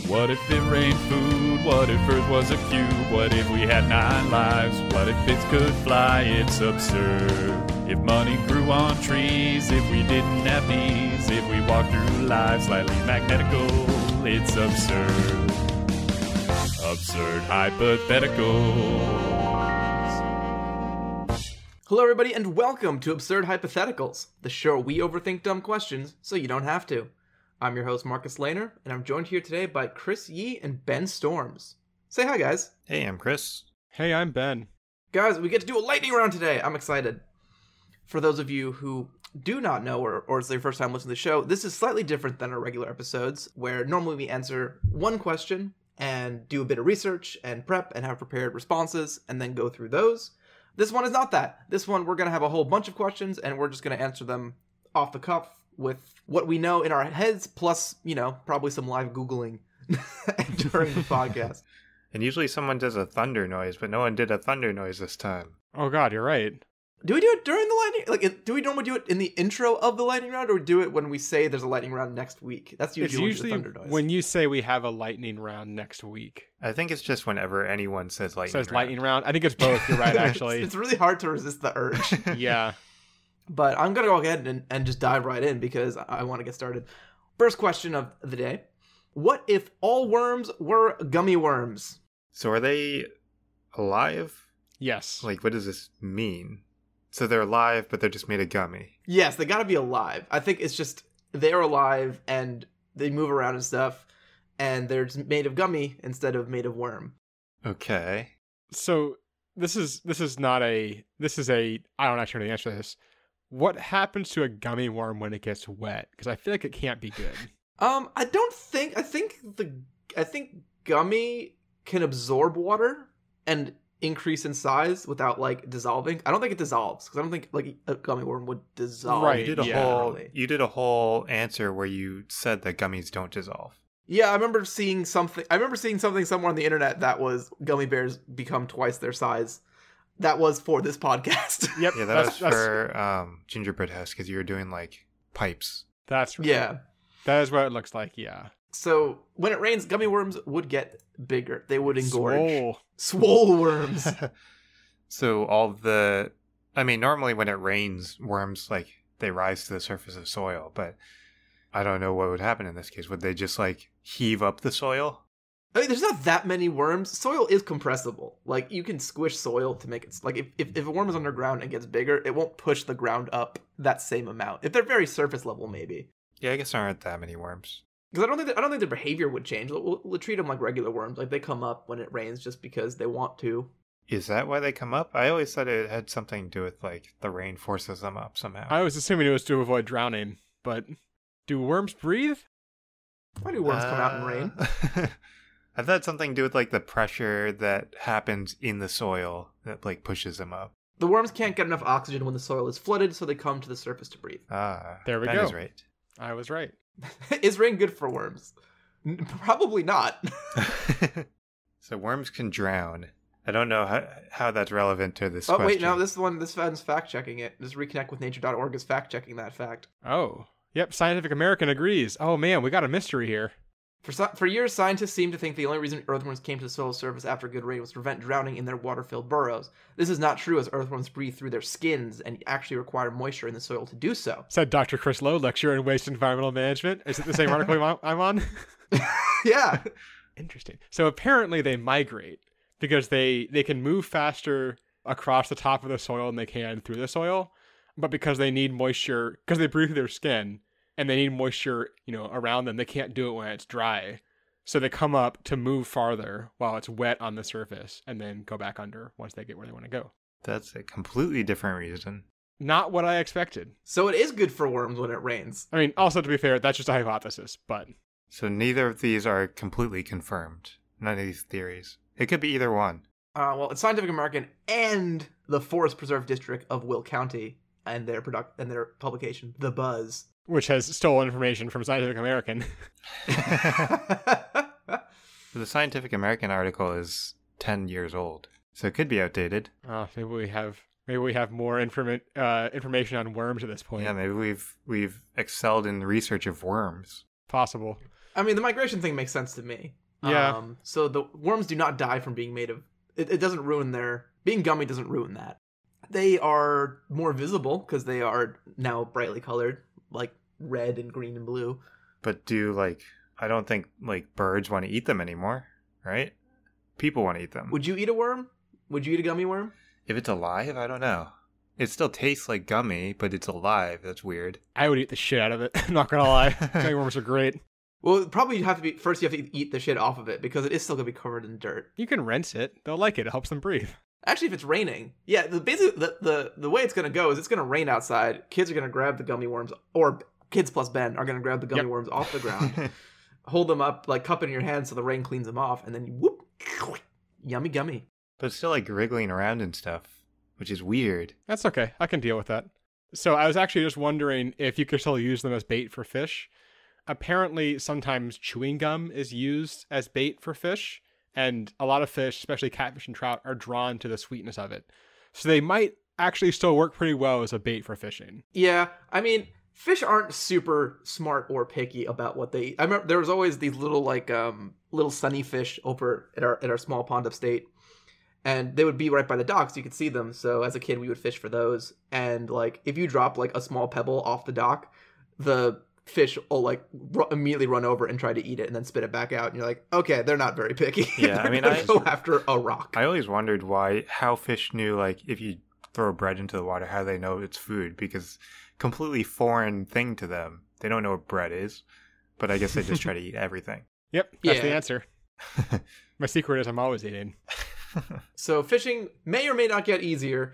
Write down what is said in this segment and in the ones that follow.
What if it rained food? What if Earth was a cube? What if we had 9 lives? What if bits could fly? It's absurd. If money grew on trees, if we didn't have knees, if we walked through life slightly magnetical, it's absurd. Absurd Hypotheticals. Hello everybody and welcome to Absurd Hypotheticals, the show where we overthink dumb questions so you don't have to. I'm your host Marcus Lehner, and I'm joined here today by Chris Yee and Ben Storms. Say hi, guys. Hey, I'm Chris. Hey, I'm Ben. Guys, we get to do a lightning round today. I'm excited. For those of you who do not know, or it's their first time listening to the show, this is slightly different than our regular episodes, where normally we answer one question and do a bit of research and prep and have prepared responses and then go through those. This one is not that. This one, we're going to have a whole bunch of questions and we're just going to answer them off the cuff with what we know in our heads, plus, probably some live Googling during the podcast. And usually someone does a thunder noise, but no one did a thunder noise this time. Oh god, you're right. Do we do it during the lightning? Do we normally do it in the intro of the lightning round, or do it when we say there's a lightning round next week? That's usually, it's usually the thunder noise. When you say we have a lightning round next week. I think it's just whenever anyone says lightning round. I think it's both. You're right, actually. It's really hard to resist the urge. Yeah. But I'm going to go ahead and just dive right in because I want to get started. First question of the day. What if all worms were gummy worms? So are they alive? Yes. Like, what does this mean? So they're alive, but they're just made of gummy. Yes, they got to be alive. I think it's just they're alive and they move around and stuff, and they're just made of gummy instead of made of worm. Okay. So this is I don't actually know the answer to this. What happens to a gummy worm when it gets wet? Because I feel like it can't be good. I think gummy can absorb water and increase in size without dissolving. I don't think it dissolves because I don't think a gummy worm would dissolve. Right. You did a whole answer where you said that gummies don't dissolve. Yeah, I remember seeing something somewhere on the internet that was gummy bears become twice their size. That was for this podcast. Yep. Yeah, that's for Gingerbread House because you were doing pipes. That's right. Yeah. That is what it looks like, yeah. So when it rains, gummy worms would get bigger. They would engorge. Swole worms. So normally when it rains, worms, they rise to the surface of soil, but I don't know what would happen in this case. Would they just, heave up the soil? I mean, there's not that many worms. Soil is compressible. You can squish soil to make it... if a worm is underground and gets bigger, it won't push the ground up that same amount. If they're very surface level, maybe. Yeah, I guess there aren't that many worms. Because I don't think their behavior would change. We'll treat them like regular worms. They come up when it rains just because they want to. Is that why they come up? I always thought it had something to do with, the rain forces them up somehow. I was assuming it was to avoid drowning, but do worms breathe? Why do worms come out in rain? I thought it had something to do with, the pressure that happens in the soil that, pushes them up. The worms can't get enough oxygen when the soil is flooded, so they come to the surface to breathe. Ah, there we go. Ben is right. I was right. Is rain good for worms? Probably not. So worms can drown. I don't know how that's relevant to this question. question. Wait, no, this one's fact-checking it. Just reconnectwithnature.org is fact-checking that fact. Oh. Yep, Scientific American agrees. Oh man, we got a mystery here. For years, scientists seem to think the only reason earthworms came to the soil surface after good rain was to prevent drowning in their water-filled burrows. This is not true, as earthworms breathe through their skins and actually require moisture in the soil to do so. Said Dr. Chris Lowe, lecturer in waste environmental management. Is it the same article I'm on? Yeah. Interesting. So apparently they migrate because they can move faster across the top of the soil than they can through the soil, but because they need moisture, because they breathe through their skin, and they need moisture, around them. They can't do it when it's dry. So they come up to move farther while it's wet on the surface and then go back under once they get where they want to go. That's a completely different reason. Not what I expected. So it is good for worms when it rains. I mean, also to be fair, that's just a hypothesis, but... So neither of these are completely confirmed. None of these theories. It could be either one. Well, it's Scientific American and the Forest Preserve District of Will County and their publication, The Buzz. Which has stolen information from Scientific American. The Scientific American article is 10 years old, so it could be outdated. Maybe we have more information on worms at this point. Yeah, maybe we've excelled in the research of worms. Possible. I mean, the migration thing makes sense to me. Yeah. So the worms do not die from being made of... It doesn't ruin their... Being gummy doesn't ruin that. They are more visible because they are now brightly colored, like red and green and blue. But I don't think, birds want to eat them anymore, right? People want to eat them. Would you eat a worm? Would you eat a gummy worm? If it's alive, I don't know. It still tastes like gummy, but it's alive. That's weird. I would eat the shit out of it. I'm not gonna lie. Gummy worms are great. Well, probably you have to eat the shit off of it because it is still gonna be covered in dirt. You can rinse it. They'll like it. It helps them breathe. Actually, if it's raining, yeah, basically the way it's gonna go is it's gonna rain outside. Kids are gonna grab the gummy worms, or kids plus Ben are gonna grab the gummy worms off the ground, hold them up, cup it in your hand so the rain cleans them off, and then you whoop, yummy gummy. But it's still wriggling around and stuff, which is weird. That's okay. I can deal with that. So I was actually just wondering if you could still use them as bait for fish. Apparently, sometimes chewing gum is used as bait for fish, and a lot of fish, especially catfish and trout, are drawn to the sweetness of it. So they might actually still work pretty well as a bait for fishing. Yeah, I mean, fish aren't super smart or picky about what they eat. I remember there was always these little little sunny fish over at our small pond upstate. And they would be right by the dock, so you could see them. So as a kid, we would fish for those. And if you drop a small pebble off the dock, the fish will immediately run over and try to eat it, and then spit it back out. And you're like, okay, they're not very picky. Yeah, I mean, I go after a rock. I always wondered how fish knew if you throw bread into the water, how they know it's food, because completely foreign thing to them. They don't know what bread is, but I guess they just try to eat everything. Yep, that's the answer. My secret is I'm always eating. So fishing may or may not get easier,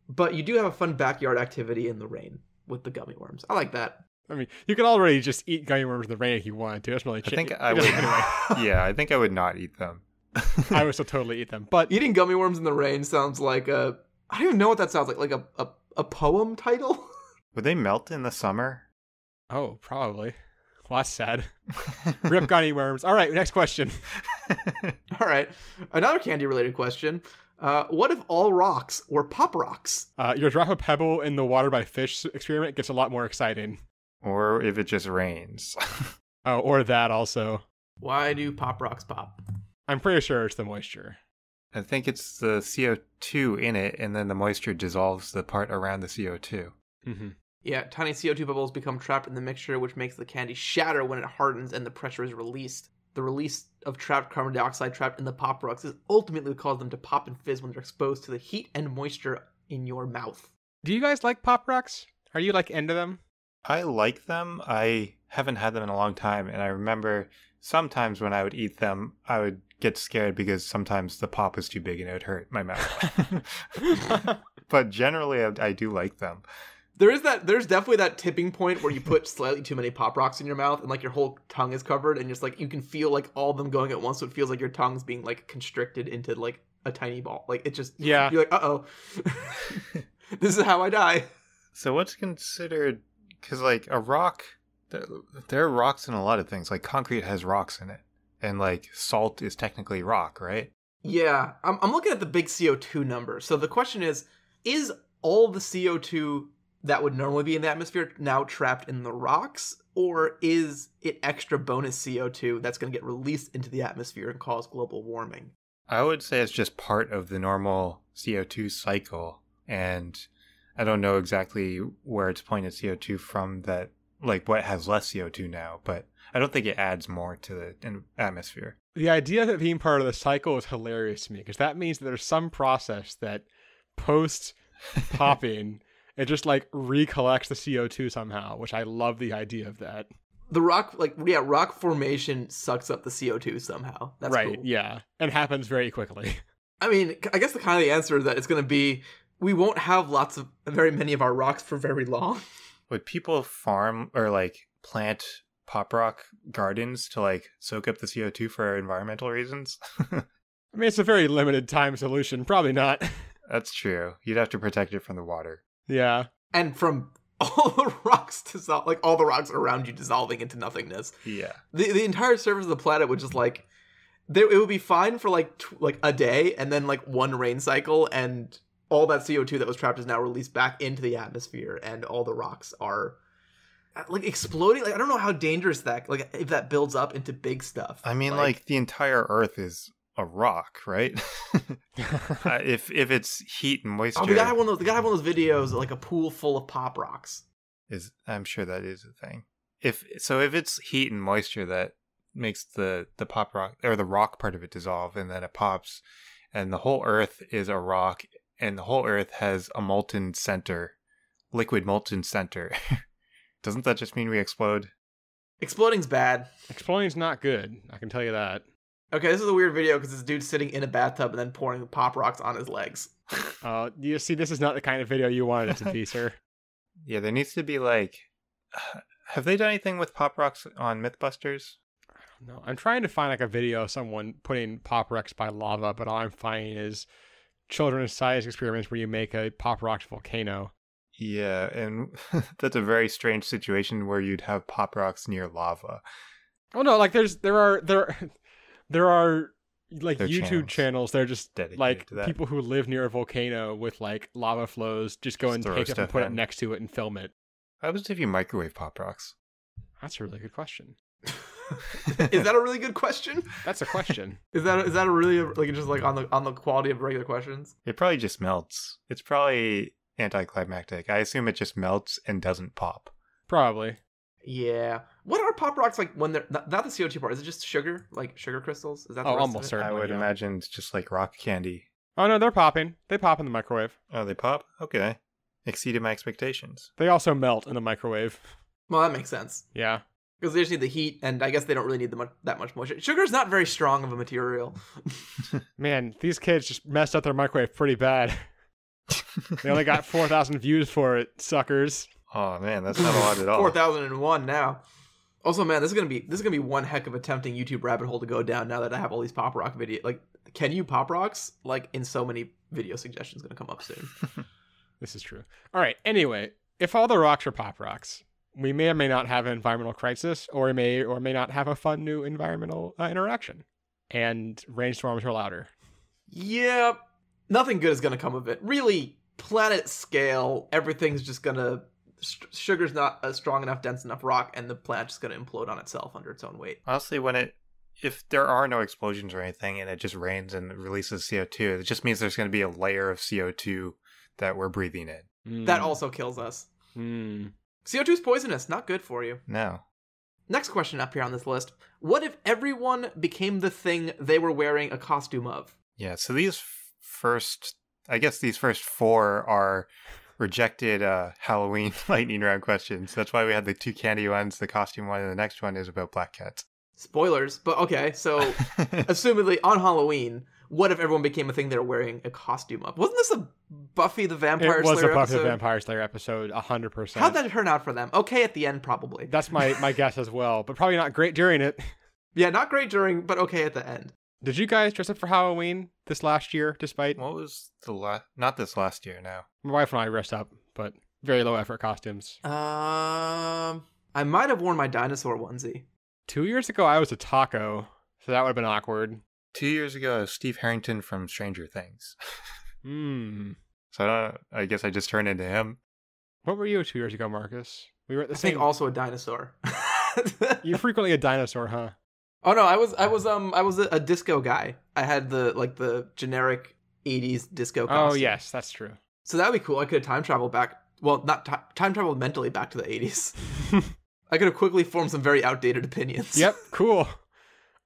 but you do have a fun backyard activity in the rain with the gummy worms. I like that. I mean, you can already just eat gummy worms in the rain if you wanted to. That's really cheap. I think I would. Anyway. Yeah, I think I would not eat them. I would still totally eat them. But eating gummy worms in the rain sounds like I don't even know what that sounds like a poem title? Would they melt in the summer? Oh, probably. Well, that's sad. Rip gummy worms. All right, next question. All right. Another candy-related question. What if all rocks were pop rocks? Your drop a pebble in the water by fish experiment gets a lot more exciting. Or if it just rains. Oh, or that also. Why do pop rocks pop? I'm pretty sure it's the moisture. I think it's the CO2 in it, and then the moisture dissolves the part around the CO2. Mm-hmm. Yeah, tiny CO2 bubbles become trapped in the mixture, which makes the candy shatter when it hardens and the pressure is released. The release of trapped carbon dioxide trapped in the pop rocks is ultimately what causes them to pop and fizz when they're exposed to the heat and moisture in your mouth. Do you guys like pop rocks? Are you into them? I like them. I haven't had them in a long time, and I remember sometimes when I would eat them, I would get scared because sometimes the pop was too big and it would hurt my mouth. But generally, I do like them. There's definitely that tipping point where you put slightly too many pop rocks in your mouth and your whole tongue is covered and just you can feel all of them going at once, so it feels like your tongue's being constricted into a tiny ball. It just, yeah. You're uh-oh. This is how I die. So what's considered, because a rock, there are rocks in a lot of things. Concrete has rocks in it, and salt is technically rock, right? Yeah, I'm looking at the big CO2 number. So the question is all the CO2 that would normally be in the atmosphere now trapped in the rocks, or is it extra bonus CO2 that's going to get released into the atmosphere and cause global warming? I would say it's just part of the normal CO2 cycle, and I don't know exactly where it's pointed CO2 from that, what has less CO2 now, but I don't think it adds more to the atmosphere. The idea of it being part of the cycle is hilarious to me, because that means that there's some process that post-popping... It just recollects the CO2 somehow, which I love the idea of that. The rock, rock formation sucks up the CO2 somehow. That's right, cool. Yeah. And happens very quickly. I mean, I guess the answer is that it's going to be, we won't have very many of our rocks for very long. Would people farm or plant pop rock gardens to soak up the CO2 for environmental reasons? I mean, it's a very limited time solution. Probably not. That's true. You'd have to protect it from the water. Yeah. And from all the rocks all the rocks around you dissolving into nothingness. Yeah. The entire surface of the planet would just it would be fine for a day, and then one rain cycle, and all that CO2 that was trapped is now released back into the atmosphere, and all the rocks are, like exploding. Like I don't know how dangerous that, like if that builds up into big stuff. I mean, like the entire Earth is a rock, right? If it's heat and moisture, the guy had one of those videos, like a pool full of pop rocks. I'm sure that is a thing. If it's heat and moisture that makes the pop rock or the rock part of it dissolve, and then it pops, and the whole Earth is a rock, and the whole Earth has a molten center, liquid molten center. Doesn't that just mean we explode? Exploding's bad. Exploding's not good. I can tell you that. Okay, this is a weird video because this dude's sitting in a bathtub and then pouring pop rocks on his legs. You see, this is not the kind of video you wanted it to be, sir. Yeah, there needs to be like... Have they done anything with pop rocks on Mythbusters? No, I'm trying to find like a video of someone putting pop rocks by lava, but all I'm finding is children's science experiments where you make a pop rock volcano. Yeah, and that's a very strange situation where you'd have pop rocks near lava. Oh no, like there are like They're YouTube channels. They're just dedicated like to that. people who live near a volcano with like lava flows. Just go and Throw take it and stuff put it in. next to it and film it. How happens if you microwave pop rocks? That's a really good question. Is that a really good question? That's a question. Is that a really like just like on the quality of regular questions? It probably just melts. It's probably anticlimactic. I assume it just melts and doesn't pop. Probably. Yeah. What are pop rocks like when they're not the CO2 part? Is it just sugar, like sugar crystals? Is that the rest almost of it? certainly. I would yeah. imagine it's just like rock candy. Oh no, they're popping. They pop in the microwave. Oh, they pop? Okay. Exceeded my expectations. They also melt in the microwave. Well, that makes sense Yeah. because they just need the heat, and I guess they don't really need that much moisture. Sugar's not very strong of a material. Man, these kids just messed up their microwave pretty bad. They only got 4,000 views for it, suckers. Oh man, that's not a lot at all. 4,001 now. Also, man, this is gonna be one heck of a tempting YouTube rabbit hole to go down. Now that I have all these pop rock video, like, can you pop rocks? Like, in so many video suggestions gonna come up soon. This is true. All right. Anyway, if all the rocks are pop rocks, we may or may not have an environmental crisis, or may or may not have a fun new environmental interaction. And rainstorms are louder. Yeah, nothing good is gonna come of it. Really, planet scale, everything's just gonna. Sugar's not a strong enough, dense enough rock, and the planet's just gonna implode on itself under its own weight. Honestly, if there are no explosions or anything and it just rains and releases CO2, it just means there's going to be a layer of CO2 that we're breathing in. That also kills us. Mm. CO2 is poisonous, not good for you. No. Next question up here on this list. What if everyone became the thing they were wearing a costume of? Yeah, so these first four are rejected Halloween lightning round questions. That's why we had the two candy ones, the costume one, and the next one is about black cats. Spoilers, but okay, so assumedly on Halloween, what if everyone became a thing they were wearing a costume of? Wasn't this a Buffy the Vampire It was Slayer a Buffy the episode? Vampire Slayer episode, 100%. How'd that turn out for them? Okay at the end, probably. That's my guess as well, but probably not great during it. Yeah, not great during, but okay at the end. Did you guys dress up for Halloween this last year, despite? What was not this last year, no. My wife and I dressed up, but very low effort costumes. I might have worn my dinosaur onesie. 2 years ago, I was a taco, so that would have been awkward. 2 years ago, I was Steve Harrington from Stranger Things. Hmm. So I guess I just turned into him. What were you 2 years ago, Marcus? We were at the I same. think also a dinosaur. You're frequently a dinosaur, huh? Oh no, I was a disco guy. I had the generic 80s disco costume. Oh yes, that's true. So that'd be cool. I could have time traveled back. Well, not time traveled mentally back to the 80s. I could have quickly formed some very outdated opinions. Yep, cool.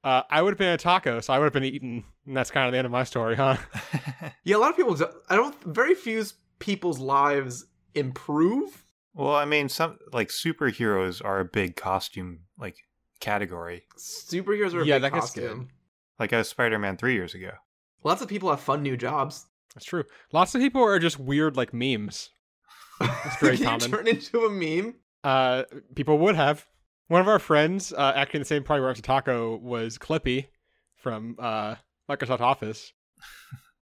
I would have been a taco, so I would have been eaten, and that's kind of the end of my story, huh? Yeah, a lot of people. Very few people's lives improve. Well, I mean, some like superheroes are a big costume like category. Superheroes are a Yeah, big that gets costume. good. Like I was Spider-Man 3 years ago. Lots of people have fun new jobs. That's true. Lots of people are just weird, like memes. That's very Can common. you turn into a meme? People would have. One of our friends, acting the same party where I was a taco, was Clippy from Microsoft Office.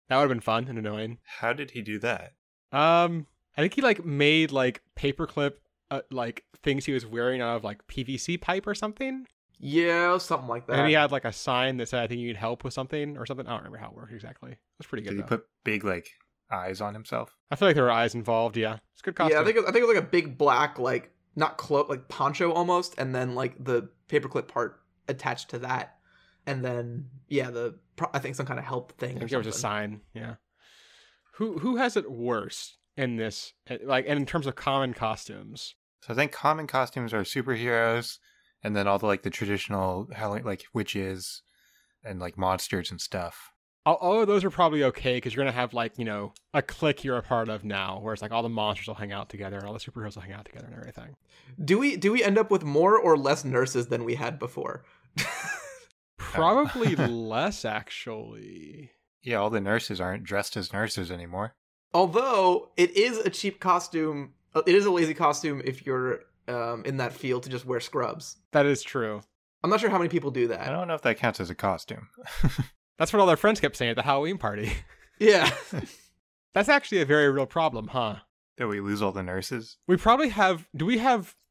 That would have been fun and annoying. How did he do that? I think he made paperclip things he was wearing out of PVC pipe or something. Yeah, something like that. And he had a sign that said, "I think you need help with something" or something. I don't remember how it worked exactly. It was pretty good. Did he put big eyes on himself? I feel like there were eyes involved. Yeah, it's a good costume. Yeah, I think it was a big black not cloak, like poncho almost, and then like the paperclip part attached to that, and then I think some kind of help thing. I think there was a sign. Yeah. Who has it worse in this? Like, and in terms of common costumes. So I think common costumes are superheroes, and then all the like the traditional like witches and like monsters and stuff. All of those are probably okay because you're gonna have like a clique you're a part of now, where it's like all the monsters will hang out together and all the superheroes will hang out together and everything. Do we end up with more or less nurses than we had before? Probably less, actually. Yeah, all the nurses aren't dressed as nurses anymore. Although it is a cheap costume, it is a lazy costume if you're in that field to just wear scrubs. That is true. I'm not sure how many people do that. I don't know if that counts as a costume. That's what all their friends kept saying at the Halloween party. Yeah. That's actually a very real problem, huh? That we lose all the nurses? We probably have...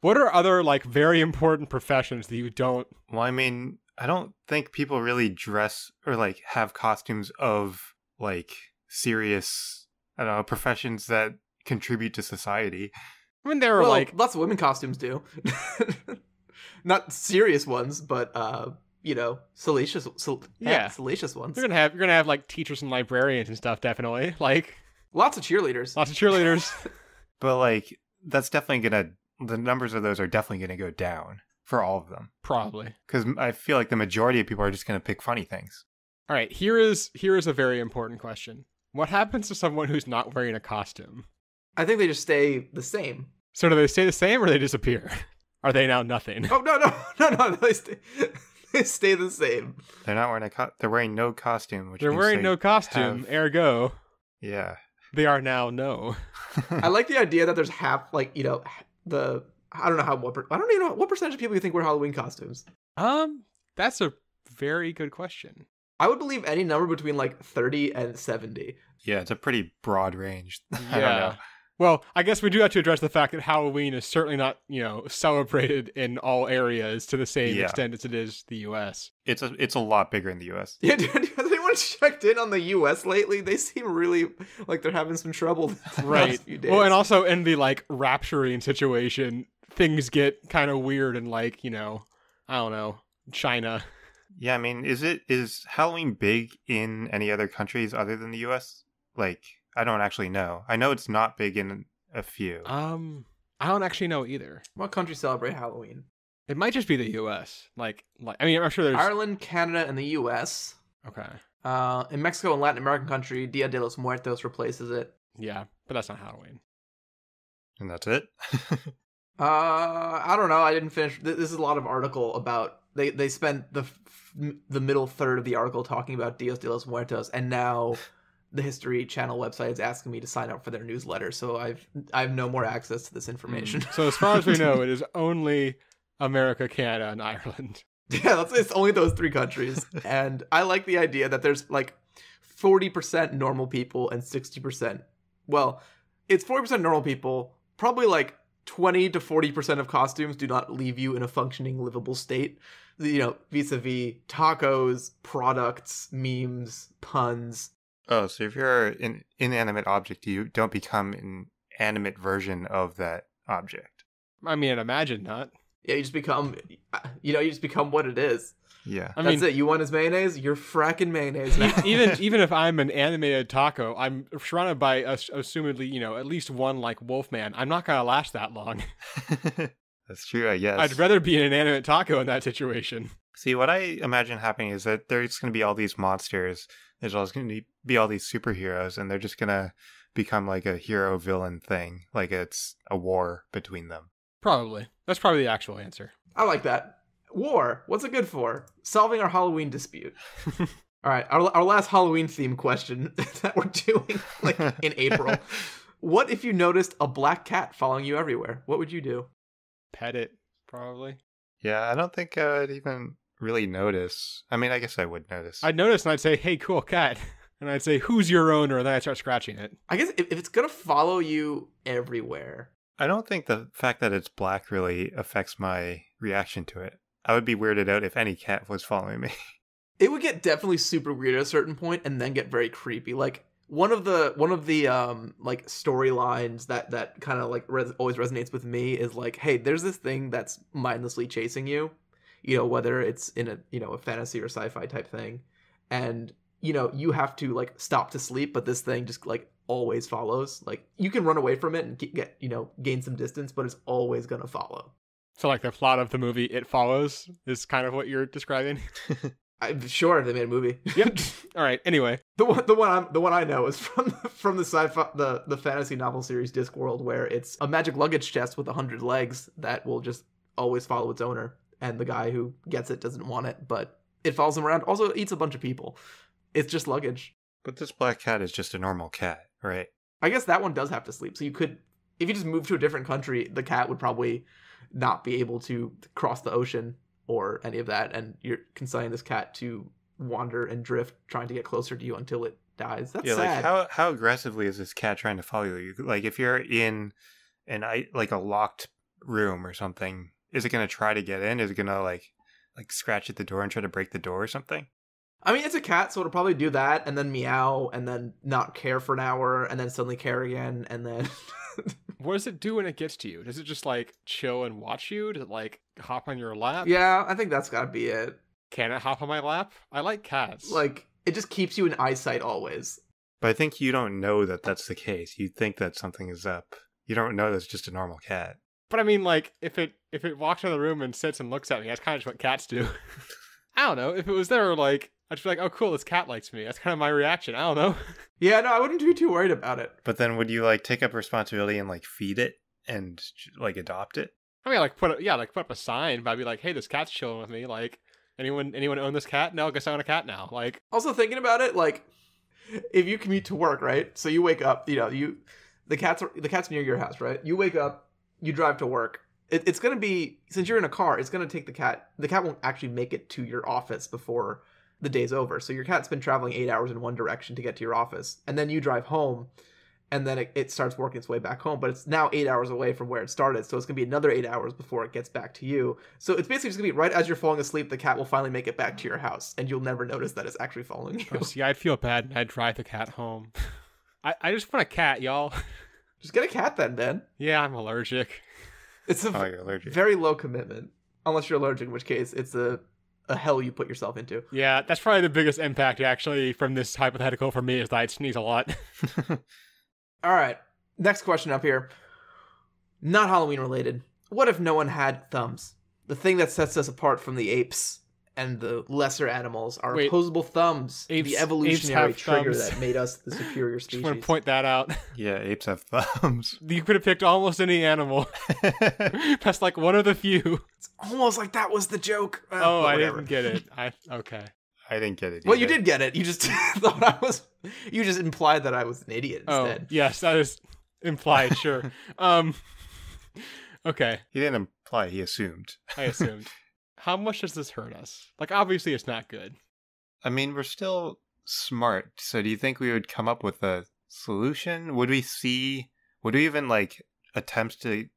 What are other, like, very important professions that you don't... Well, I mean, I don't think people really dress or, like, have costumes of, like, serious, I don't know, professions that contribute to society. I mean, there are, like... lots of women costumes do. Not serious ones, but... salacious ones. You're gonna have like teachers and librarians and stuff, definitely. Like lots of cheerleaders. But like that's definitely the numbers of those are definitely gonna go down for all of them. Probably. Because I feel like the majority of people are just gonna pick funny things. All right, here is a very important question. What happens to someone who's not wearing a costume? I think they just stay the same. So do they stay the same or they disappear? Are they now nothing? Oh no, they stay the same. They're not wearing they're wearing no costume. They're wearing no costume, ergo. Yeah. They are now no. I like the idea that there's half, like, I don't even know what percentage of people you think wear Halloween costumes. That's a very good question. I would believe any number between like 30 and 70. Yeah, it's a pretty broad range. Yeah. I don't know. Well, I guess we do have to address the fact that Halloween is certainly not, celebrated in all areas to the same extent as it is the U.S. It's a lot bigger in the U.S. Yeah, dude, has anyone checked in on the U.S. lately? They seem really like they're having some trouble the last few days. Well, and also in the, like, rapturing situation, things get kind of weird in, like, I don't know, China. Yeah, I mean, is Halloween big in any other countries other than the U.S.? Like... I don't actually know. I know it's not big in a few. I don't actually know either. What countries celebrate Halloween? It might just be the U.S. Like I mean, I'm sure there's Ireland, Canada, and the U.S. Okay. In Mexico and Latin American country, Dia de los Muertos replaces it. Yeah, but that's not Halloween. And that's it? I don't know. I didn't finish. This is a lot of article about... They spent the middle third of the article talking about Dia de los Muertos, and now... the History Channel website is asking me to sign up for their newsletter, so I have no more access to this information. So as far as we know, it is only America, Canada, and Ireland. Yeah, it's only those three countries. And I like the idea that there's like 40% normal people and 60%. Well, it's 40% normal people. Probably like 20 to 40% of costumes do not leave you in a functioning, livable state. Vis-a-vis tacos, products, memes, puns. Oh, so if you're an inanimate object, you don't become an animate version of that object. I mean, imagine not. Yeah, you just become what it is. Yeah. That's it. You want his mayonnaise? You're fracking mayonnaise now. even if I'm an animated taco, I'm surrounded by, assumedly, at least one, like, wolfman. I'm not going to last that long. That's true, I guess. I'd rather be an inanimate taco in that situation. See, what I imagine happening is that there's going to be all these monsters. There's always going to be all these superheroes, and they're just going to become like a hero-villain thing. Like it's a war between them. Probably. That's probably the actual answer. I like that. War. What's it good for? Solving our Halloween dispute. All right, our last Halloween theme question that we're doing like in April. What if you noticed a black cat following you everywhere? What would you do? Pet it, probably. Yeah, I don't think I would even really notice. I mean, I guess I would notice. I'd notice and I'd say, hey, cool cat. And I'd say, who's your owner? And then I'd start scratching it. I guess if it's going to follow you everywhere. I don't think the fact that it's black really affects my reaction to it. I would be weirded out if any cat was following me. It would get definitely super weird at a certain point and then get very creepy. Like, One of the like storylines that kind of like always resonates with me is like, hey, there's this thing that's mindlessly chasing you, whether it's in a fantasy or sci-fi type thing, and you have to like stop to sleep, but this thing just like always follows. Like you can run away from it and get gain some distance, but it's always gonna follow. So like the plot of the movie It Follows is kind of what you're describing. I'm sure they made a movie. Yep. All right. Anyway, the one I know is from the sci-fi the fantasy novel series Discworld, where it's a magic luggage chest with 100 legs that will just always follow its owner, and the guy who gets it doesn't want it, but it follows him around. Also, it eats a bunch of people. It's just luggage. But this black cat is just a normal cat, right? I guess that one does have to sleep. So you could, if you just move to a different country, the cat would probably not be able to cross the ocean or any of that, and you're consigning this cat to wander and drift, trying to get closer to you until it dies. That's sad. Like how aggressively is this cat trying to follow you? Like if you're in like a locked room or something, is it going to try to get in? Is it going to like scratch at the door and try to break the door or something? I mean, it's a cat, so it'll probably do that, and then meow, and then not care for an hour, and then suddenly care again, and then... What does it do when it gets to you? Does it just like chill and watch you? Does it like hop on your lap? Yeah, I think that's gotta be it. Can it hop on my lap? I like cats. Like, it just keeps you in eyesight always. But I think you don't know that that's the case. You think that something is up. You don't know that's just a normal cat. But I mean, like, if it walks in the room and sits and looks at me, that's kind of just what cats do. I don't know. If it was there, like, I'd just be like, oh, cool, this cat likes me. That's kind of my reaction. I don't know. Yeah, no, I wouldn't be too worried about it. But then would you, like, take up responsibility and, like, feed it and, like, adopt it? I mean, like, put up a sign, but I'd be like, hey, this cat's chilling with me. Like, anyone own this cat? No, I guess I own a cat now. Like, also thinking about it, like, if you commute to work, right? So you wake up, the cat's near your house, right? You wake up, you drive to work. It's going to be, since you're in a car, it's going to take the cat won't actually make it to your office before the day's over. So your cat's been traveling 8 hours in one direction to get to your office. And then you drive home, and then it starts working its way back home. But it's now 8 hours away from where it started. So it's going to be another 8 hours before it gets back to you. So it's basically just going to be right as you're falling asleep, the cat will finally make it back to your house. And you'll never notice that it's actually following you. Oh, see, I'd feel bad and I'd drive the cat home. I just want a cat, y'all. Just get a cat then, Ben. Yeah, I'm allergic. It's a you're allergic. very low commitment. Unless you're allergic, in which case it's a hell you put yourself into. Yeah, that's probably the biggest impact, actually, from this hypothetical for me, is that I'd sneeze a lot. All right. Next question up here. Not Halloween related. What if no one had thumbs? The thing that sets us apart from the apes and the lesser animals are opposable thumbs. The evolutionary trigger that made us the superior species. Just want to point that out. Yeah, apes have thumbs. You could have picked almost any animal. That's like one of the few. It's almost like that was the joke. I didn't get it. Okay. I didn't get it either. Well, you did get it. You just thought you just implied that I was an idiot instead. Oh, yes, that is implied, sure. Okay. He didn't imply, he assumed. I assumed. How much does this hurt us? Like, obviously it's not good. I mean, we're still smart. So do you think we would come up with a solution? Would we even, like, attempt to,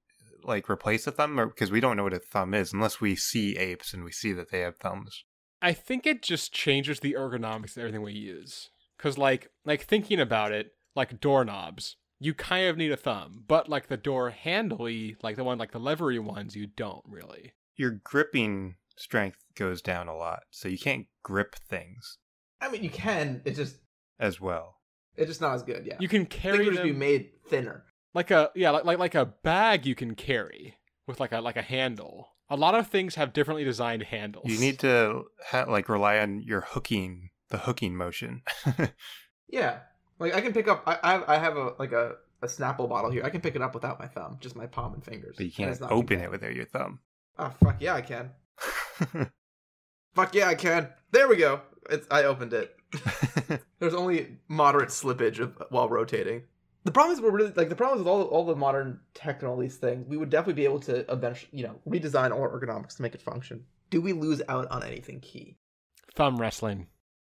like, replace a thumb? Or, because we don't know what a thumb is unless we see apes and we see that they have thumbs. I think it just changes the ergonomics of everything we use. Because, like thinking about it, like doorknobs, you kind of need a thumb. But, like, the door handle-y, like the one, like the levery ones, you don't really. Your gripping strength goes down a lot, so you can't grip things. I mean, you can. It's just as well. It's just not as good. Yeah, you can carry them. Things would just be made thinner. Like a bag you can carry with like a handle. A lot of things have differently designed handles. You need to rely on your the hooking motion. Yeah, like I can pick up. I have a Snapple bottle here. I can pick it up without my thumb, just my palm and fingers. But you can't open it without your thumb. Oh, fuck yeah, I can. Fuck yeah, I can. There we go. I opened it. There's only moderate slippage while rotating. The problem is the problem is with all the modern tech and all these things, we would definitely be able to eventually, redesign all our ergonomics to make it function. Do we lose out on anything key? Thumb wrestling.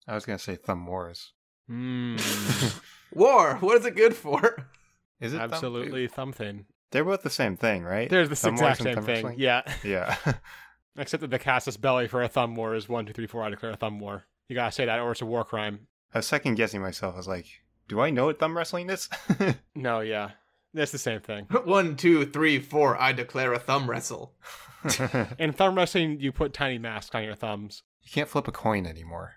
I was gonna say thumb wars. War. What is it good for? Is it absolutely thumb thing? They're both the same thing, right? They're the exact same thing. Wrestling? Yeah. Yeah. Except that the casus belli for a thumb war is 1, 2, 3, 4. I declare a thumb war. You gotta say that, or it's a war crime. I was second guessing myself. I was like, Do I know what thumb wrestling is? No, yeah. That's the same thing. 1, 2, 3, 4. I declare a thumb wrestle. In thumb wrestling, you put tiny masks on your thumbs. You can't flip a coin anymore.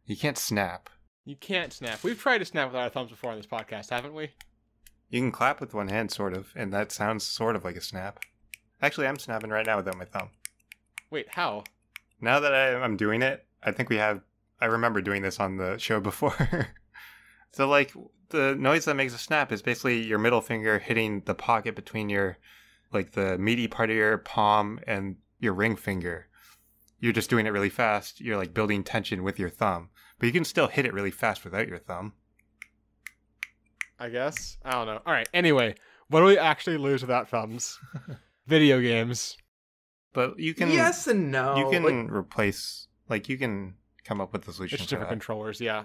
You can't snap. You can't snap. We've tried to snap with our thumbs before on this podcast, haven't we? You can clap with one hand, sort of, and that sounds sort of like a snap. Actually, I'm snapping right now without my thumb. Wait, how? Now that I'm doing it, I think I remember doing this on the show before. So, like, the noise that makes a snap is basically your middle finger hitting the pocket between your, like, the meaty part of your palm and your ring finger. You're just doing it really fast. You're, like, building tension with your thumb. But you can still hit it really fast without your thumb. I guess. I don't know. All right. Anyway, what do we actually lose without thumbs? Video games. But you can... Yes and no. You can replace... Like, you can come up with a solution It's for different that. controllers, yeah.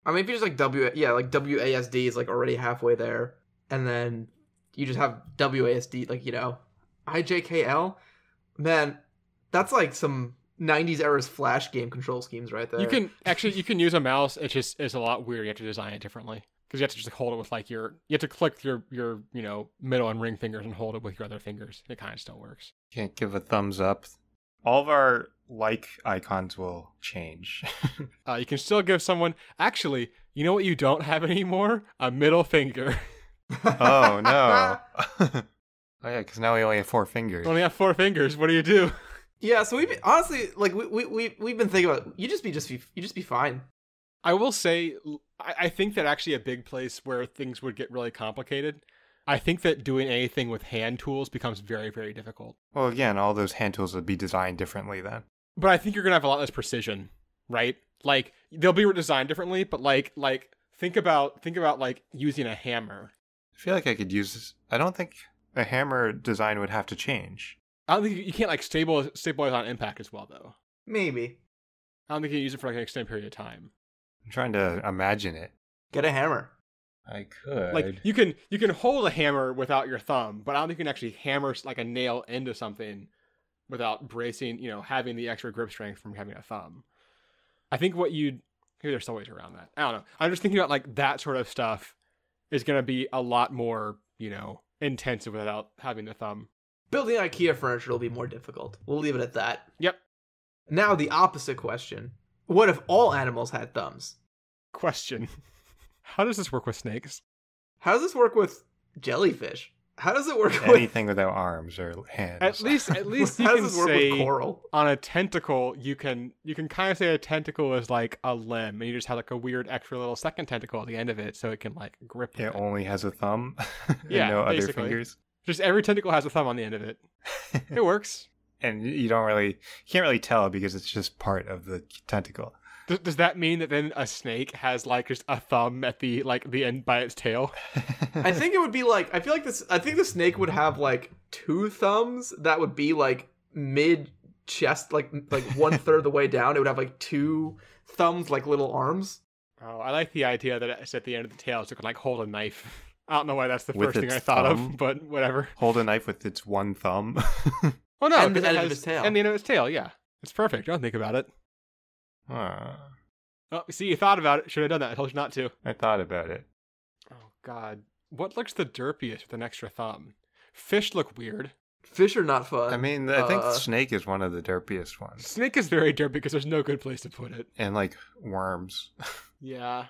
I mean, if you just like WASD is like already halfway there, and then you just have WASD, like, you know, IJKL, man, that's like some 90s era's Flash game control schemes right there. You can use a mouse. It's a lot weird. You have to design it differently because you have to just hold it with like you have to click your middle and ring fingers and hold it with your other fingers. It kind of still works. Can't give a thumbs up. All of our like icons will change. You can still give someone. Actually, you know what you don't have anymore? A middle finger. Oh no! Oh yeah, because now we only have 4 fingers. You only have 4 fingers. What do you do? Yeah, so we've honestly like we've been thinking about you just be fine. I will say, I think that actually a big place where things would get really complicated. I think that doing anything with hand tools becomes very, very difficult. Well, again, all those hand tools would be designed differently then. But I think you're gonna have a lot less precision, right? Like they'll be designed differently, but like think about like using a hammer. I feel like I could use this. I don't think a hammer design would have to change. I don't think you can't like stabilize on impact as well though. Maybe. I don't think you can use it for like an extended period of time. I'm trying to imagine it. Get a hammer. I could. Like you can hold a hammer without your thumb, but I don't think you can actually hammer like a nail into something without bracing, having the extra grip strength from having a thumb. I think maybe there's still ways around that. I don't know. I'm just thinking about like that sort of stuff is going to be a lot more, intensive without having the thumb. Building IKEA furniture will be more difficult. We'll leave it at that. Yep. Now the opposite question. What if all animals had thumbs? Question. How does this work with snakes? How does this work with jellyfish? How does it work with anything without arms or hands? At least you How can does this work say with coral? on a tentacle, you can kind of say a tentacle is like a limb, and you just have like a weird extra little second tentacle at the end of it, so it can like grip. It only has a thumb. Yeah, and no other basically. fingers. Just every tentacle has a thumb on the end of it. It works. And you can't really tell because it's just part of the tentacle. Does that mean that then a snake has like just a thumb at the end by its tail? I think it would be like I think the snake would have like 2 thumbs that would be like mid chest, like 1/3 of the way down. It would have like 2 thumbs like little arms. Oh, I like the idea that it's at the end of the tail so it can like hold a knife. I don't know why that's the With first thing its I thought thumb? of, but whatever. Hold a knife with its one thumb. Oh no, And the 'cause it end of has- its tail. And the end of its tail, yeah. It's perfect. Don't think about it. Huh. Oh, see, you thought about it. Should have done that. I told you not to. I thought about it. Oh, God. What looks the derpiest with an extra thumb? Fish look weird. Fish are not fun. I mean, I think snake is one of the derpiest ones. Snake is very derpy because there's no good place to put it. And like worms. Yeah.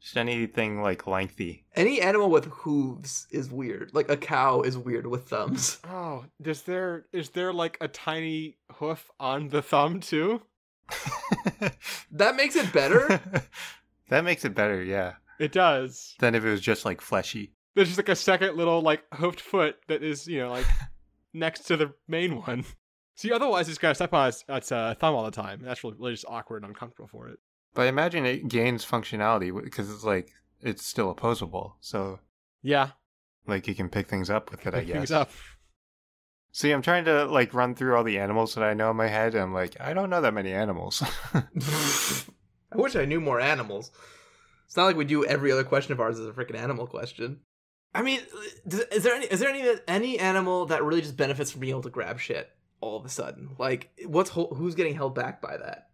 Just anything like lengthy. Any animal with hooves is weird. Like a cow is weird with thumbs. Oh, is there like a tiny hoof on the thumb too? That makes it better. That makes it better, yeah. It does. Than if it was just like fleshy. There's just like a second little like hoofed foot that is, like next to the main one. See, otherwise it's gotta step on its thumb all the time. That's really just awkward and uncomfortable for it. But I imagine it gains functionality because it's still opposable. So Yeah. like you can pick things up with it, I Pick guess. things up. See, I'm trying to like run through all the animals that I know in my head. And I'm like, I don't know that many animals. I wish I knew more animals. It's not like we do every other question of ours as a freaking animal question. I mean, is there any animal that really just benefits from being able to grab shit all of a sudden? Like, who's getting held back by that?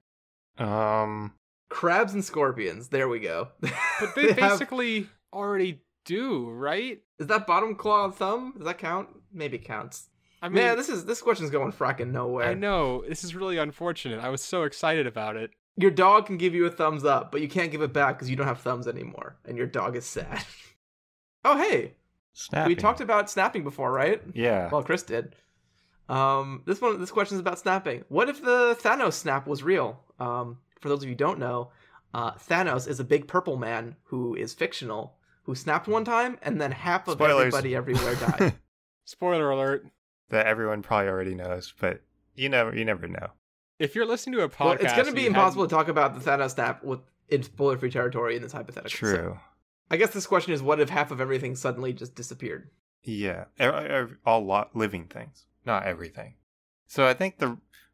Crabs and scorpions. There we go. But they basically already do, right? Is that bottom claw thumb? Does that count? Maybe it counts. I mean, Man, this question's going fracking nowhere. I know. This is really unfortunate. I was so excited about it. Your dog can give you a thumbs up, but you can't give it back because you don't have thumbs anymore, and your dog is sad. Oh, hey. Snapping. We talked about snapping before, right? Yeah. Well, Chris did. This question is about snapping. What if the Thanos snap was real? For those of you who don't know, Thanos is a big purple man who is fictional, who snapped one time, and then half of Spoilers. everybody everywhere died. Spoiler alert. That everyone probably already knows, but you never know. If you're listening to a podcast... Well, it's going to and be you impossible to talk about the Thanos snap in spoiler-free territory in this hypothetical. True. So I guess this question is, what if half of everything suddenly just disappeared? Yeah. All living things, not everything. So I think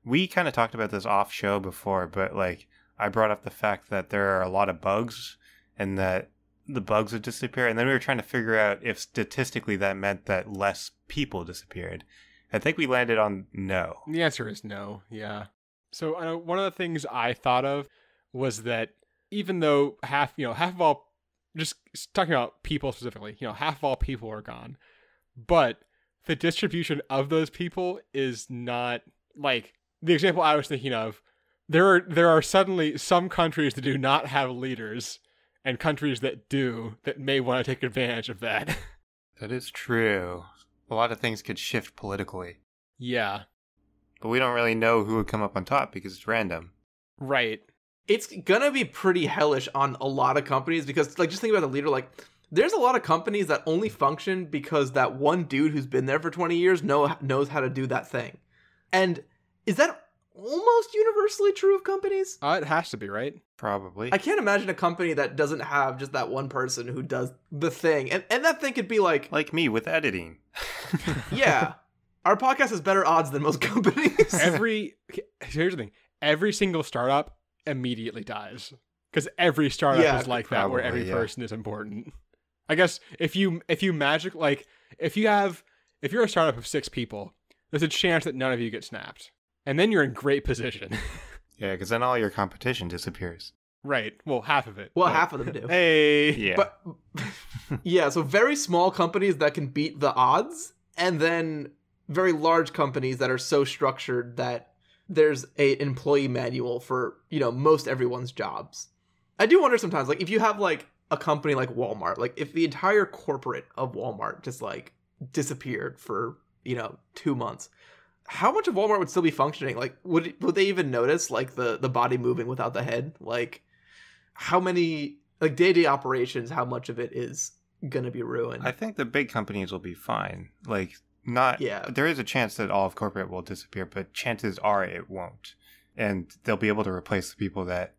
we kind of talked about this off show before, but like I brought up the fact that there are a lot of bugs and that the bugs would disappear. And then we were trying to figure out if statistically that meant that less people disappeared. I think we landed on no. The answer is no, yeah. So I know one of the things I thought of was that even though half of all, just talking about people specifically, half of all people are gone, but the distribution of those people is not like the example I was thinking of. There are suddenly some countries that do not have leaders and countries that do that may want to take advantage of that. That is true. A lot of things could shift politically. Yeah. But we don't really know who would come up on top because it's random. Right. It's gonna be pretty hellish on a lot of companies because, like, just think about the leader. Like, there's a lot of companies that only function because that one dude who's been there for 20 years knows how to do that thing. And is that almost universally true of companies? It has to be, right? Probably. I can't imagine a company that doesn't have just that one person who does the thing. And that thing could be like me with editing. Yeah. Our podcast has better odds than most companies. Here's the thing. Every single startup immediately dies. Because every startup is like that, where every person is important. I guess if you're a startup of 6 people, there's a chance that none of you get snapped. And then you're in great position. Yeah, because then all your competition disappears. Right. Well, half of it. Well, but... half of them do. Hey. Yeah. But yeah, so very small companies that can beat the odds, and then very large companies that are so structured that there's an employee manual for, most everyone's jobs. I do wonder sometimes, like, if you have, like, a company like Walmart, like, if the entire corporate of Walmart just, like, disappeared for, 2 months, how much of Walmart would still be functioning? Like, would they even notice, like, the body moving without the head? Like, how many, like, day-to-day operations, how much of it is gonna be ruined? I think the big companies will be fine. Like, there is a chance that all of corporate will disappear, but chances are it won't. And they'll be able to replace the people that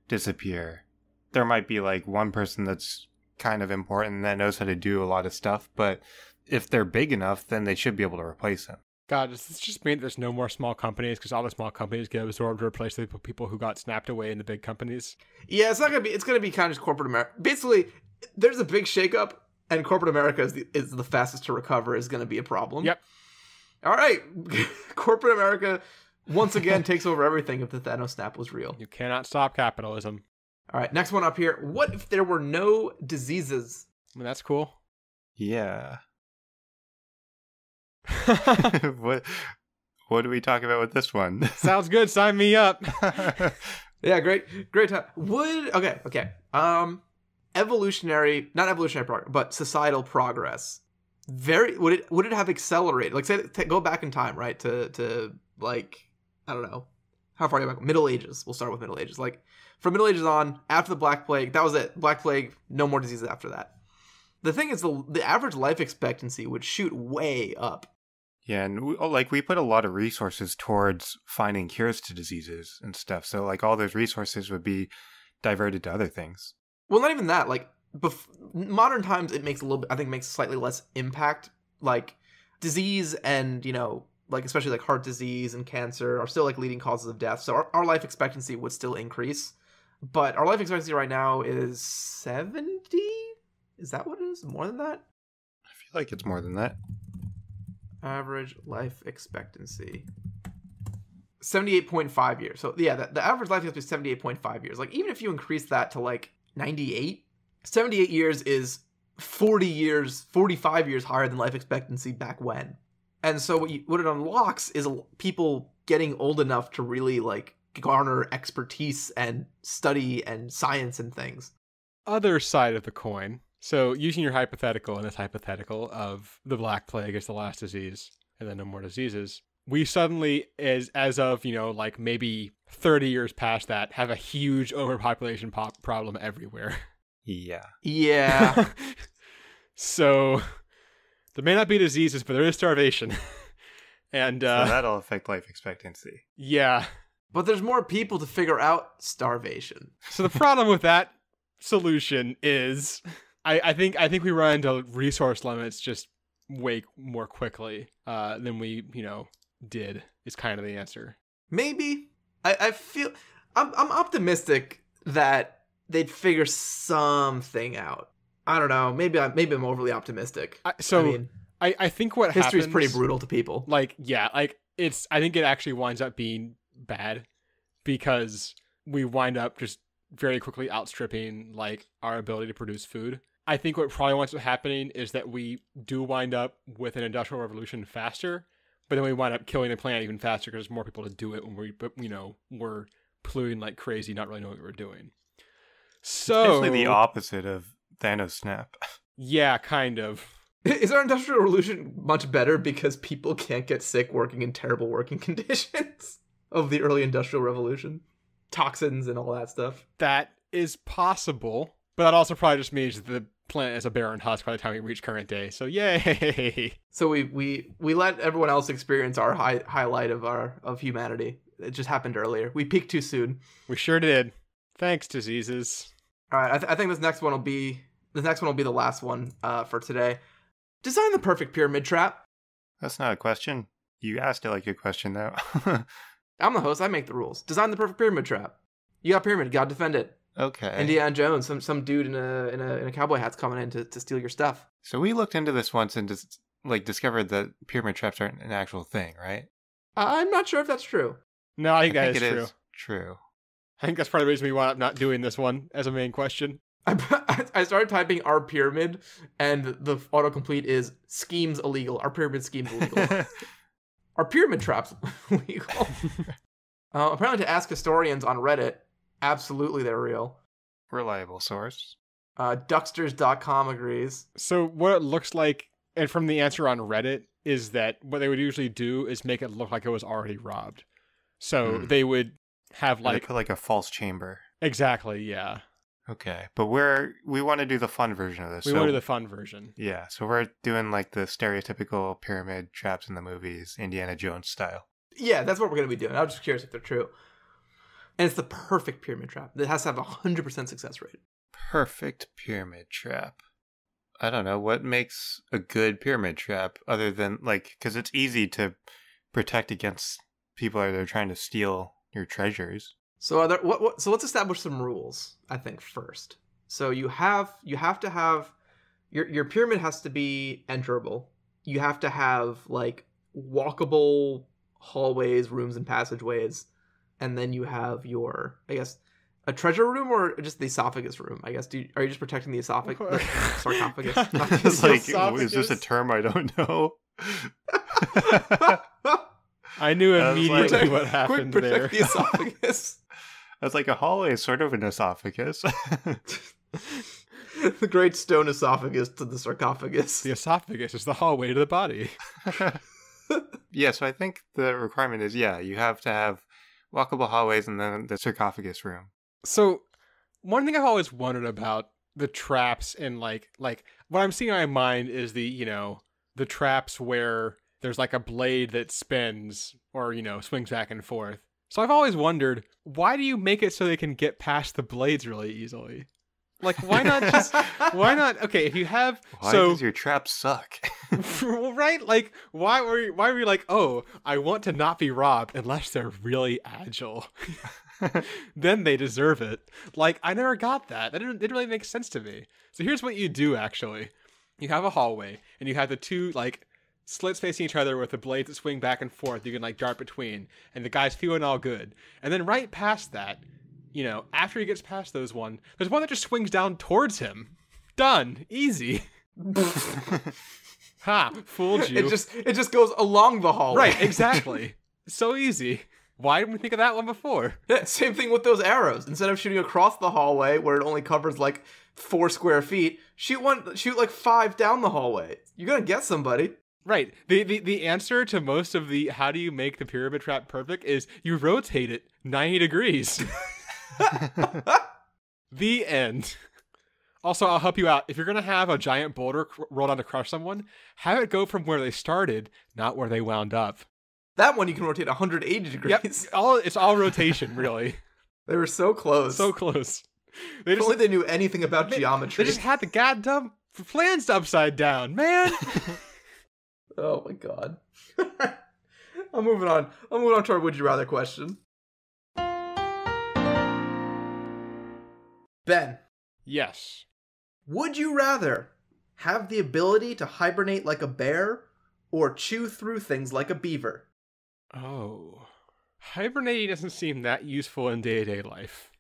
disappear. There might be, like, one person that's kind of important that knows how to do a lot of stuff, but if they're big enough, then they should be able to replace them. God, does this just mean there's no more small companies because all the small companies get absorbed to replace the people who got snapped away in the big companies? Yeah, it's gonna be kind of just corporate America. Basically, there's a big shakeup, and corporate America is the fastest to recover, is gonna be a problem. Yep. All right, corporate America once again takes over everything if the Thanos snap was real. You cannot stop capitalism. All right, next one up here. What if there were no diseases? I mean, that's cool. Yeah. What do we talk about with this one? Sounds good. Sign me up. Yeah, great time. Not evolutionary progress, but societal progress. Would it have accelerated? Like, say, go back in time, right? To like, I don't know, how far back? Middle Ages. We'll start with Middle Ages. Like, from Middle Ages on, after the Black Plague, that was it. Black Plague, no more diseases after that. The thing is, the average life expectancy would shoot way up. Yeah, and we put a lot of resources towards finding cures to diseases and stuff. So, like, all those resources would be diverted to other things. Well, not even that. Like, modern times, it makes slightly less impact. Like, disease and, like, especially like heart disease and cancer are still like leading causes of death. So our life expectancy would still increase. But our life expectancy right now is 70? Is that what it is? More than that? I feel like it's more than that. Average life expectancy. 78.5 years. So yeah, the average life expectancy is 78.5 years. Like, even if you increase that to like 98, 78 years is 40 years, 45 years higher than life expectancy back when. And so what it unlocks is people getting old enough to really like garner expertise and study and science and things. Other side of the coin. So using your hypothetical and this hypothetical of the Black Plague as the last disease and then no more diseases, we suddenly, as of, like maybe 30 years past that, have a huge overpopulation problem everywhere. Yeah. Yeah. So there may not be diseases, but there is starvation. And so that'll affect life expectancy. Yeah. But there's more people to figure out starvation. So the problem with that solution is I think we run into resource limits just way more quickly than we, did, is kind of the answer. Maybe. I feel I'm optimistic that they'd figure something out. I don't know. Maybe I'm overly optimistic. I think what history's happens, pretty brutal to people. I think it actually winds up being bad because we wind up just very quickly outstripping like our ability to produce food. I think what probably winds up happening is that we do wind up with an industrial revolution faster, but then we wind up killing the planet even faster because there's more people to do it when we're polluting like crazy, not really knowing what we're doing. So it's basically the opposite of Thanos snap. Yeah, kind of. Is our industrial revolution much better because people can't get sick working in terrible working conditions of the early industrial revolution? Toxins and all that stuff. That is possible, but that also probably just means that the planet is a barren husk by the time we reach current day. So yay! So we let everyone else experience our highlight of humanity. It just happened earlier. We peaked too soon. We sure did. Thanks, diseases. All right, I think this next one will be the last one for today. Design the perfect pyramid trap. That's not a question. You asked it like a question, though. I'm the host. I make the rules. Design the perfect pyramid trap. You got a pyramid. Gotta defend it. Okay. Indiana Jones, some dude in a cowboy hat's coming in to steal your stuff. So we looked into this once and just discovered that pyramid traps aren't an actual thing, right? I'm not sure if that's true. No, I think that is true. Is true. I think that's part of the reason we wound up not doing this one as a main question. I started typing our pyramid, and the autocomplete is schemes illegal. Our pyramid schemes illegal. Our pyramid traps illegal. Apparently, to ask historians on Reddit, absolutely they're real. Reliable source. Ducksters.com agrees. So what it looks like, and from the answer on Reddit, is that what they would usually do is make it look like it was already robbed. So they would have They put a false chamber. Exactly, yeah. Okay, but we want to do the fun version of this. We want to do the fun version. Yeah, so we're doing the stereotypical pyramid traps in the movies, Indiana Jones style. Yeah, that's what we're going to be doing. I was just curious if they're true. And it's the perfect pyramid trap. It has to have 100% success rate. Perfect pyramid trap. I don't know, what makes a good pyramid trap other than, because it's easy to protect against people that are trying to steal your treasures. So so let's establish some rules, I think, first. So you have to have your pyramid has to be enterable. You have to have walkable hallways, rooms, and passageways, and then you have your, I guess, a treasure room or just the esophagus room. I guess are you just protecting the esophagus, sarcophagus? Is this a term I don't know? I knew immediately what happened quick, there. Protect the esophagus. That's like a hallway is sort of an esophagus. The great stone esophagus to the sarcophagus. The esophagus is the hallway to the body. Yeah, so I think the requirement is, you have to have walkable hallways and then the sarcophagus room. So one thing I've always wondered about the traps and what I'm seeing in my mind is the traps where there's a blade that spins or, swings back and forth. So I've always wondered, why do you make it so they can get past the blades really easily? Why not? Okay, if you have... Why does your trap suck? Well, right? Why were you like, oh, I want to not be robbed unless they're really agile. Then they deserve it. I never got that. That didn't really make sense to me. So here's what you do, actually. You have a hallway, and you have the two, slits facing each other with the blades that swing back and forth. You can like dart between, and the guy's feeling all good. And then right past that, after he gets past there's one that just swings down towards him. Done. Easy. Ha, fooled you. It just goes along the hallway. Right, exactly. So easy. Why didn't we think of that one before? Yeah, same thing with those arrows. Instead of shooting across the hallway where it only covers like 4 square feet, shoot like 5 down the hallway. You're gonna get somebody. Right. The answer to most of the how do you make the pyramid trap perfect is you rotate it 90 degrees. The end. Also, I'll help you out. If you're going to have a giant boulder roll down to crush someone, have it go from where they started, not where they wound up. That one you can rotate 180 degrees. Yep. It's all rotation, really. They were so close. So close. If only they knew anything about geometry. They just had the goddamn plans upside down, man. Oh my god. I'm moving on. To our Would You Rather question. Ben. Yes. Would you rather have the ability to hibernate like a bear or chew through things like a beaver? Oh. Hibernating doesn't seem that useful in day-to-day life.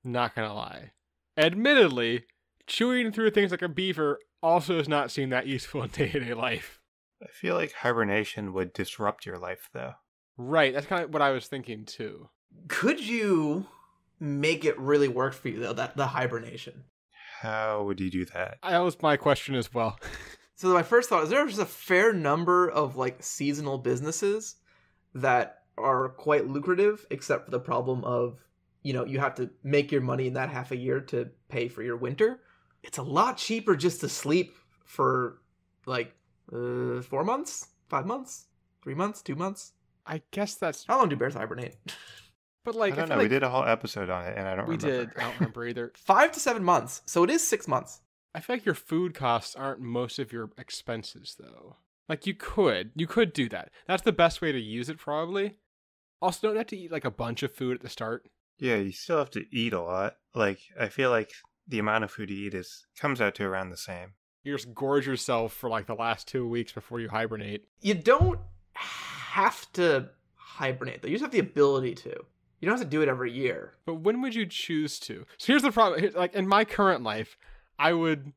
Not gonna lie. Admittedly, chewing through things like a beaver also does not seem that useful in day-to-day life. I feel like hibernation would disrupt your life, though. Right, that's kind of what I was thinking, too. Could you make it really work for you, though, the hibernation? How would you do that? That was my question as well. So my first thought is there just a fair number of like seasonal businesses that are quite lucrative, except for the problem of, you have to make your money in that half a year to pay for your winter. It's a lot cheaper just to sleep for like 4 months, 5 months, 3 months, 2 months. I guess that's... How long do bears hibernate? But like, I don't know. We did a whole episode on it, and I don't remember. We did. I don't remember either. 5 to 7 months. So it is 6 months. I feel like your food costs aren't most of your expenses, though. Like, you could do that. That's the best way to use it, probably. Also, don't have to eat like a bunch of food at the start. Yeah, you still have to eat a lot. Like, I feel like the amount of food you eat comes out to around the same. You just gorge yourself for like the last 2 weeks before you hibernate. You don't have to hibernate, though. You just have the ability to. You don't have to do it every year. But when would you choose to? So here's the problem. Like, in my current life, I would,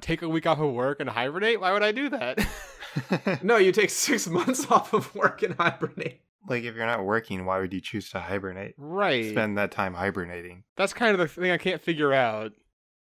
take a week off of work and hibernate? Why would I do that? No, you take 6 months off of work and hibernate. Like, if you're not working, why would you choose to hibernate? Right. Spend that time hibernating. That's kind of the thing I can't figure out.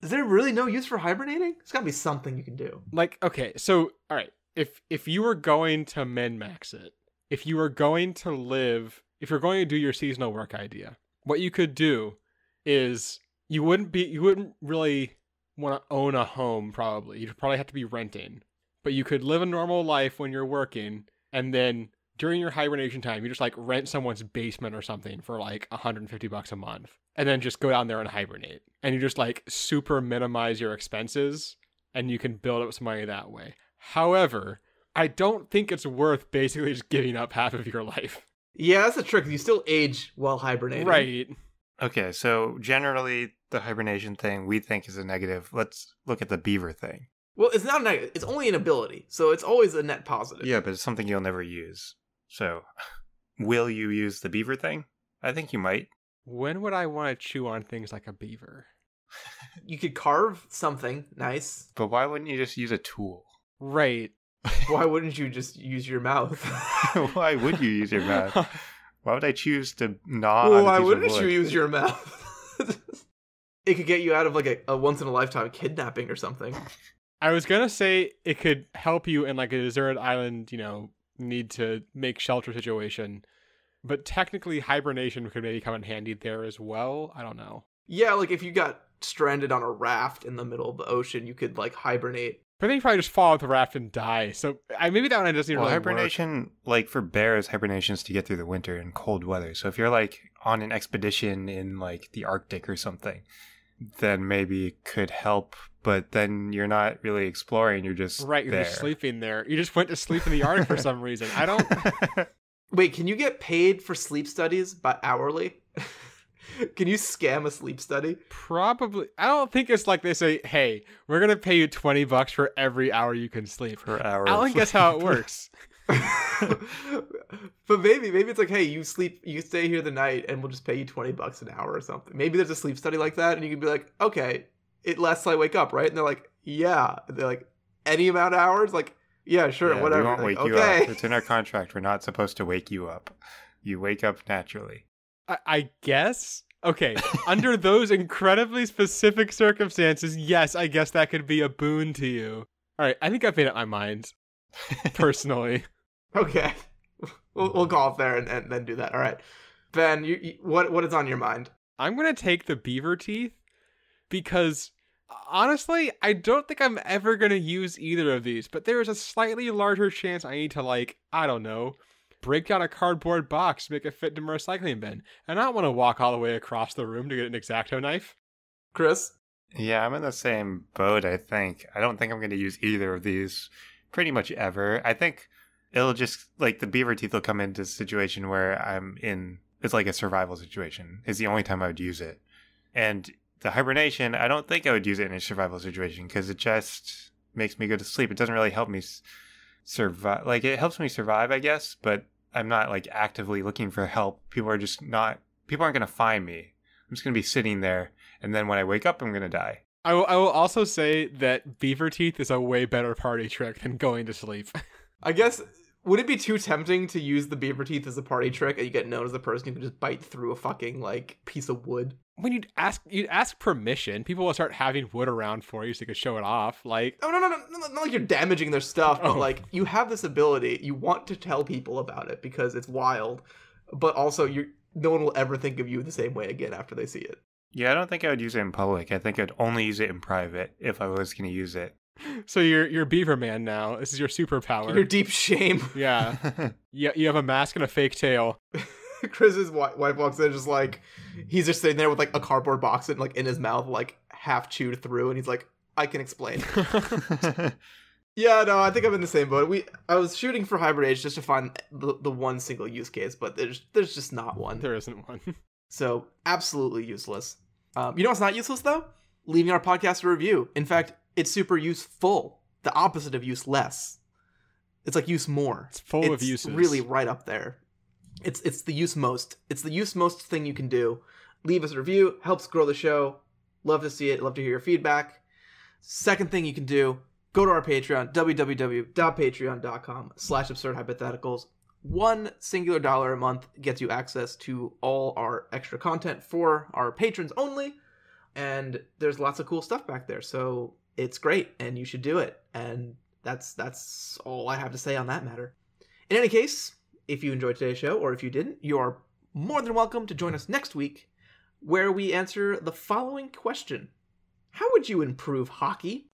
Is there really no use for hibernating? There's gotta be something you can do. Like, okay, so, alright. If you were going to min-max it, if you were going to do your seasonal work idea, what you could do is you wouldn't really want to own a home, probably. You'd probably have to be renting. But you could live a normal life when you're working, and then during your hibernation time, you just rent someone's basement or something for $150 a month, and then just go down there and hibernate. And you just super minimize your expenses, and you can build up some money that way. However, I don't think it's worth basically just giving up half of your life. Yeah, that's the trick. You still age while hibernating. Right. Okay, so generally the hibernation thing we think is a negative. Let's look at the beaver thing. Well, it's not a negative. It's only an ability, so it's always a net positive. Yeah, but it's something you'll never use. So, will you use the beaver thing? I think you might. When would I want to chew on things like a beaver? You could carve something nice. But why wouldn't you just use a tool? Right. Why wouldn't you just use your mouth? Why would you use your mouth? Why would I choose to gnaw Well, on a why piece of wouldn't wood? you use your mouth? It could get you out of a once-in-a-lifetime kidnapping or something. I was going to say it could help you in a deserted island, need to make shelter situation. But technically hibernation could maybe come in handy there as well. I don't know. Yeah, if you got stranded on a raft in the middle of the ocean, you could hibernate. But then you probably just fall off the raft and die. So maybe that one doesn't even really hibernation, for bears, hibernation is to get through the winter in cold weather. So if you're on an expedition in the Arctic or something, then maybe it could help. But then you're not really exploring. You're just right. You're there. Just sleeping there. You just went to sleep in the Arctic for some reason. I don't. Wait, can you get paid for sleep studies by hourly? Can you scam a sleep study? Probably. I don't think it's like they say, hey, we're going to pay you $20 for every hour you can sleep. Per hour. I don't guess how it works. But maybe it's like, hey, you stay here the night and we'll just pay you $20 an hour or something. Maybe there's a sleep study like that and you can be like, okay, it lasts till I wake up, right? And they're like, yeah. And they're like, any amount of hours? Like, yeah, sure, Yeah, whatever. We won't Like, wake you okay. up. It's in our contract. We're not supposed to wake you up. You wake up naturally. I guess. Okay. Under those incredibly specific circumstances, yes, I guess that could be a boon to you. All right. I think I've made up my mind personally. Okay. We'll call it there and then do that. All right. Ben, what is on your mind? I'm going to take the beaver teeth because honestly, I don't think I'm ever going to use either of these, but there is a slightly larger chance I need to, like, I don't know, break down a cardboard box to make it fit into my recycling bin. And I don't want to walk all the way across the room to get an X-Acto knife. Chris? Yeah, I'm in the same boat, I think. I don't think I'm going to use either of these pretty much ever. I think it'll just, like, the beaver teeth will come into a situation where it's like a survival situation. It's the only time I would use it. And the hibernation, I don't think I would use it in a survival situation because it just makes me go to sleep. It doesn't really help me survive. Like, it helps me survive, I guess, but I'm not, like, actively looking for help. People aren't going to find me. I'm just going to be sitting there, and then when I wake up, I'm going to die. I will also say that beaver teeth is a way better party trick than going to sleep. I guess, would it be too tempting to use the beaver teeth as a party trick and you get known as the person who can just bite through a fucking, like, piece of wood? When you'd ask permission, people will start having wood around for you so you can show it off. Like, Oh, no, not like you're damaging their stuff, but, Oh. like, you have this ability. You want to tell people about it because it's wild, but also no one will ever think of you the same way again after they see it. Yeah, I don't think I would use it in public. I think I'd only use it in private if I was going to use it. so you're Beaver Man now. This is your superpower. Your deep shame. Yeah. You have a mask and a fake tail. Chris's wife walks in, just like, he's just sitting there with like a cardboard box and like in his mouth, like half chewed through, and he's like, I can explain. Yeah, no, I think I'm in the same boat. I was shooting for hibernate just to find the one single use case, but there's just not one. There isn't one. So absolutely useless. You know what's not useless though? Leaving our podcast a review. In fact, it's super useful. The opposite of useless. It's like use more. It's full of uses. Really right up there. It's the use most. It's the use most thing you can do. Leave us a review. Helps grow the show. Love to see it. Love to hear your feedback. Second thing you can do, go to our Patreon, www.patreon.com/absurdhypotheticals. $1 singular a month gets you access to all our extra content for our patrons only. And there's lots of cool stuff back there. So it's great and you should do it. And that's all I have to say on that matter. In any case, if you enjoyed today's show, or if you didn't, you are more than welcome to join us next week, where we answer the following question. How would you improve hockey?